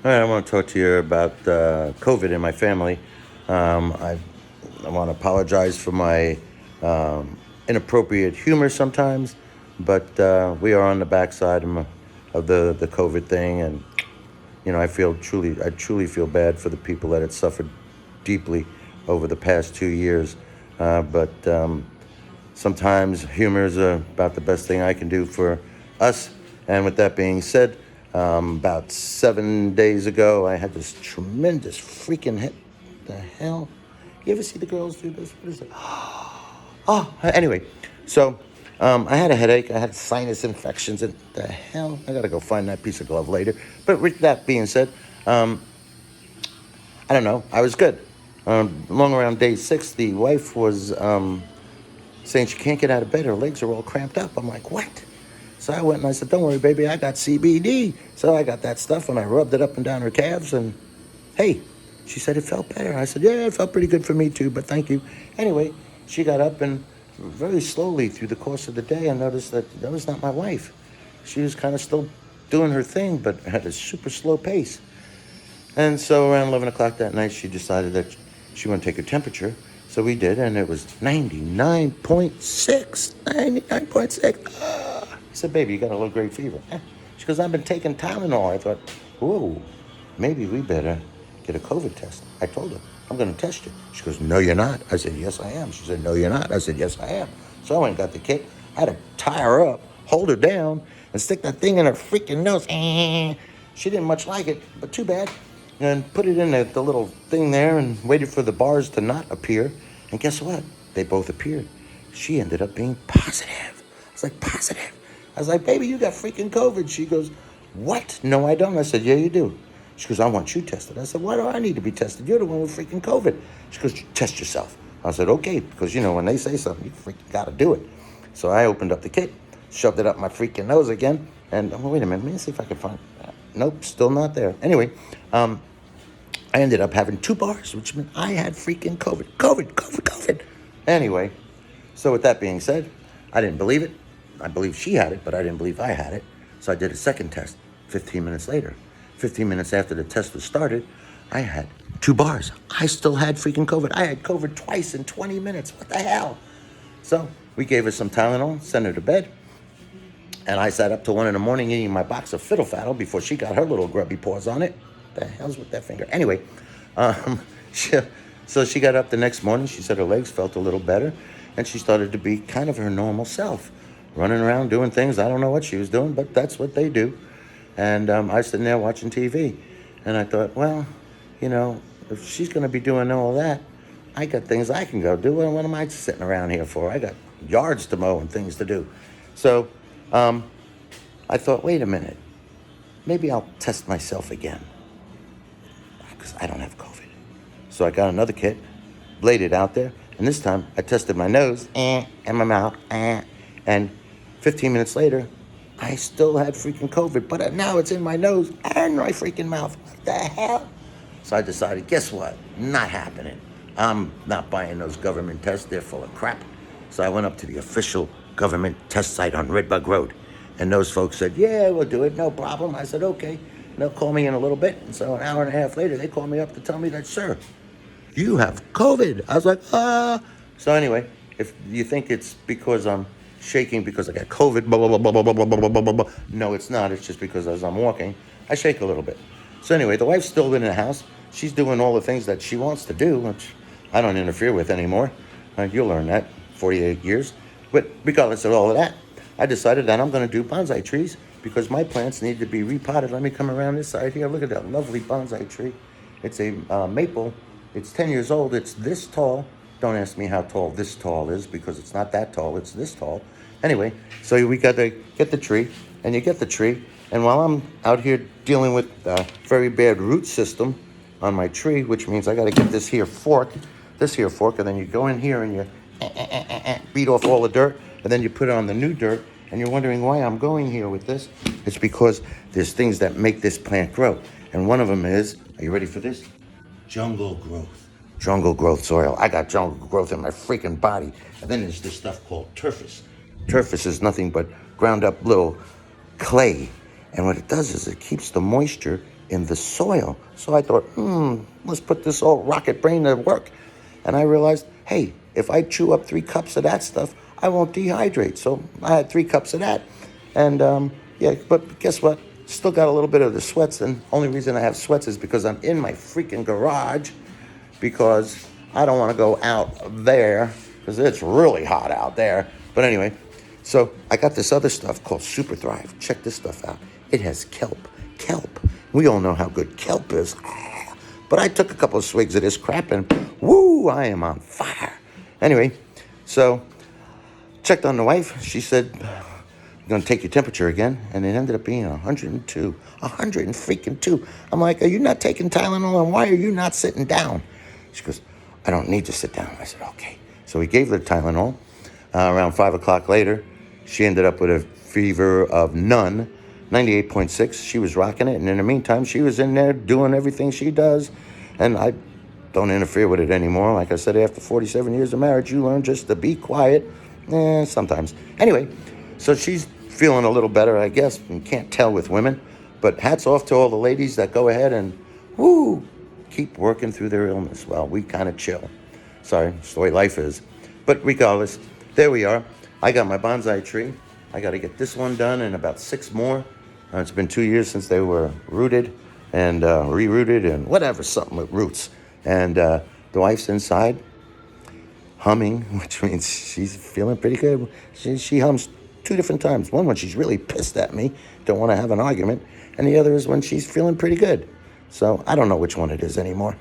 All right, I want to talk to you about COVID in my family. I want to apologize for my inappropriate humor sometimes, but we are on the backside of the COVID thing, and I truly feel bad for the people that had suffered deeply over the past 2 years. But sometimes humor is about the best thing I can do for us. And with that being said, about 7 days ago, I had this tremendous freaking hit. The hell? You ever see the girls do this? What is it? Oh, anyway, so I had a headache. I had sinus infections. And the hell? I got to go find that piece of glove later. But with that being said, I don't know. I was good. Along around day 6, the wife was saying she can't get out of bed. Her legs are all cramped up. I'm like, what? So I went and I said, don't worry, baby, I got CBD. So I got that stuff and I rubbed it up and down her calves and hey, she said it felt better. I said, yeah, it felt pretty good for me too, but thank you. Anyway, she got up and very slowly through the course of the day, I noticed that was not my wife. She was kind of still doing her thing, but at a super slow pace. And so around 11 o'clock that night, she decided that she wanted to take her temperature. So we did, and it was 99.6. 99.6. I said, baby, you got a low-grade fever. She goes, I've been taking Tylenol. I thought, whoa, maybe we better get a COVID test. I told her, I'm going to test you. She goes, no, you're not. I said, yes, I am. She said, no, you're not. I said, yes, I am. So I went and got the kit. I had to tie her up, hold her down, and stick that thing in her freaking nose. She didn't much like it, but too bad. And put it in the little thing there and waited for the bars to not appear. And guess what? They both appeared. She ended up being positive. I was like, positive? I was like, baby, you got freaking COVID. She goes, what? No, I don't. I said, yeah, you do. She goes, I want you tested. I said, why do I need to be tested? You're the one with freaking COVID. She goes, test yourself. I said, okay, because, when they say something, you freaking got to do it. So I opened up the kit, shoved it up my freaking nose again, and wait a minute, let me see if I can find it. Nope, still not there. Anyway, I ended up having 2 bars, which meant I had freaking COVID. COVID. Anyway, so with that being said, I didn't believe it. I believe she had it, but I didn't believe I had it. So I did a second test 15 minutes later. 15 minutes after the test was started, I had 2 bars. I still had freaking COVID. I had COVID twice in 20 minutes. What the hell? So we gave her some Tylenol, sent her to bed. And I sat up till 1 a.m. eating my box of Fiddle Faddle before she got her little grubby paws on it. The hell's with that finger? Anyway, she, so she got up the next morning. She said her legs felt a little better. And she started to be kind of her normal self. Running around doing things. I don't know what she was doing, but that's what they do. And I was sitting there watching TV. And I thought, well, if she's going to be doing all that, I got things I can go do. Well, what am I sitting around here for? I got yards to mow and things to do. So I thought, wait a minute. Maybe I'll test myself again. Because I don't have COVID. So I got another kit, laid it out there. And this time I tested my nose and my mouth. And 15 minutes later, I still had freaking COVID. But now it's in my nose and my freaking mouth. What the hell? So I decided, guess what? Not happening. I'm not buying those government tests. They're full of crap. So I went up to the official government test site on Redbug Road. And those folks said, yeah, we'll do it. No problem. I said, okay. And they'll call me in a little bit. And so an hour and a half later, they called me up to tell me that, sir, you have COVID. I was like, ah. So anyway, if you think it's because I'm shaking because I got COVID, blah, blah, blah, blah, blah, blah, blah, blah, blah, blah. No, it's not. It's just because as I'm walking, I shake a little bit. So anyway, the wife's still in the house. She's doing all the things that she wants to do, which I don't interfere with anymore. You'll learn that, 48 years. But regardless of all of that, I decided that I'm going to do bonsai trees because my plants need to be repotted. Let me come around this side here. Look at that lovely bonsai tree. It's a maple. It's 10 years old. It's this tall. Don't ask me how tall this tall is because it's not that tall. It's this tall. Anyway, so we got to get the tree, and you get the tree. And while I'm out here dealing with a very bad root system on my tree, which means I got to get this here fork, and then you go in here and you beat off all the dirt, and then you put it on the new dirt, and you're wondering why I'm going here with this. It's because there's things that make this plant grow. And one of them is, are you ready for this? Jungle growth. Jungle growth soil. I got jungle growth in my freaking body. And then there's this stuff called turfus. Turfus is nothing but ground up little clay. And what it does is it keeps the moisture in the soil. So I thought, let's put this old rocket brain to work. And I realized, hey, if I chew up 3 cups of that stuff, I won't dehydrate. So I had 3 cups of that. And yeah, but guess what? Still got a little bit of the sweats. And only reason I have sweats is because I'm in my freaking garage, because I don't want to go out there because it's really hot out there. But anyway, so I got this other stuff called Super Thrive. Check this stuff out. It has kelp. Kelp. We all know how good kelp is. But I took a couple of swigs of this crap and woo, I am on fire. Anyway, so checked on the wife. She said, I'm going to take your temperature again. And it ended up being 102. 102. I'm like, are you not taking Tylenol? And why are you not sitting down? She goes, I don't need to sit down. I said, okay. So we gave her Tylenol. Around 5 o'clock later, she ended up with a fever of none, 98.6. She was rocking it. And in the meantime, she was in there doing everything she does. And I don't interfere with it anymore. Like I said, after 47 years of marriage, you learn just to be quiet. Sometimes. Anyway, so she's feeling a little better, I guess. You can't tell with women. But hats off to all the ladies that go ahead and, keep working through their illness. Well, we kind of chill. Sorry, it's the way life is. But regardless, there we are. I got my bonsai tree. I got to get this one done and about 6 more. It's been 2 years since they were rooted and re-rooted and whatever, something with roots. And the wife's inside humming, which means she's feeling pretty good. She hums 2 different times. One when she's really pissed at me, don't want to have an argument. And the other is when she's feeling pretty good. So I don't know which one it is anymore.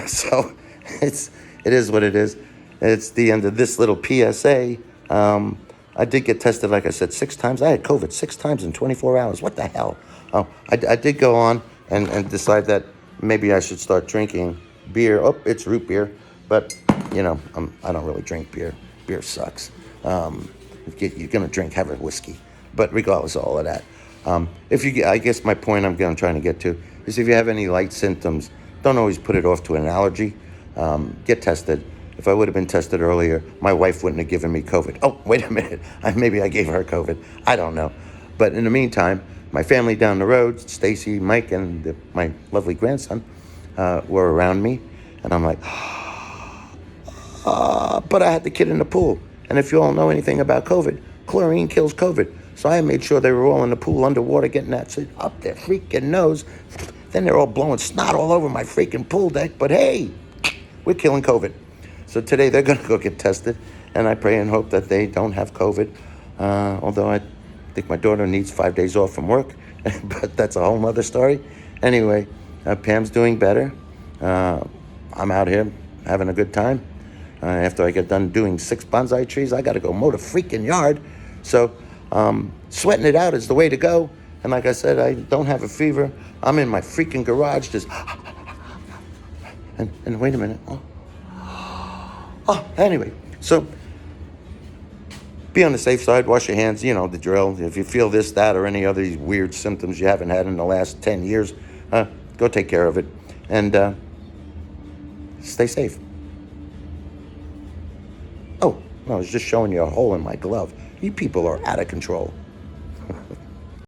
So it is what it is. It's the end of this little PSA. I did get tested, like I said, 6 times. I had COVID 6 times in 24 hours. What the hell? Oh, I did go on and decide that maybe I should start drinking beer. Oh, it's root beer. But, I don't really drink beer. Beer sucks. You're going to drink heavy whiskey. But regardless of all of that, I guess my point I'm trying to get to is if you have any light symptoms, don't always put it off to an allergy. Get tested. If I would have been tested earlier, my wife wouldn't have given me COVID. Oh, wait a minute. Maybe I gave her COVID. I don't know. But in the meantime, my family down the road, Stacy, Mike, and my lovely grandson were around me. And I'm like, but I had the kid in the pool. And if you all know anything about COVID, chlorine kills COVID. So I made sure they were all in the pool underwater getting that shit up their freaking nose. Then they're all blowing snot all over my freaking pool deck. But hey, we're killing COVID. So today they're going to go get tested. And I pray and hope that they don't have COVID. Although I think my daughter needs 5 days off from work. But that's a whole nother story. Anyway, Pam's doing better. I'm out here having a good time. After I get done doing 6 bonsai trees, I got to go mow the freaking yard. So sweating it out is the way to go. And like I said, I don't have a fever. I'm in my freaking garage just... And wait a minute. Anyway. So be on the safe side. Wash your hands. You know the drill. If you feel this, that, or any other weird symptoms you haven't had in the last 10 years, go take care of it. And stay safe. Oh, I was just showing you a hole in my glove. You people are out of control.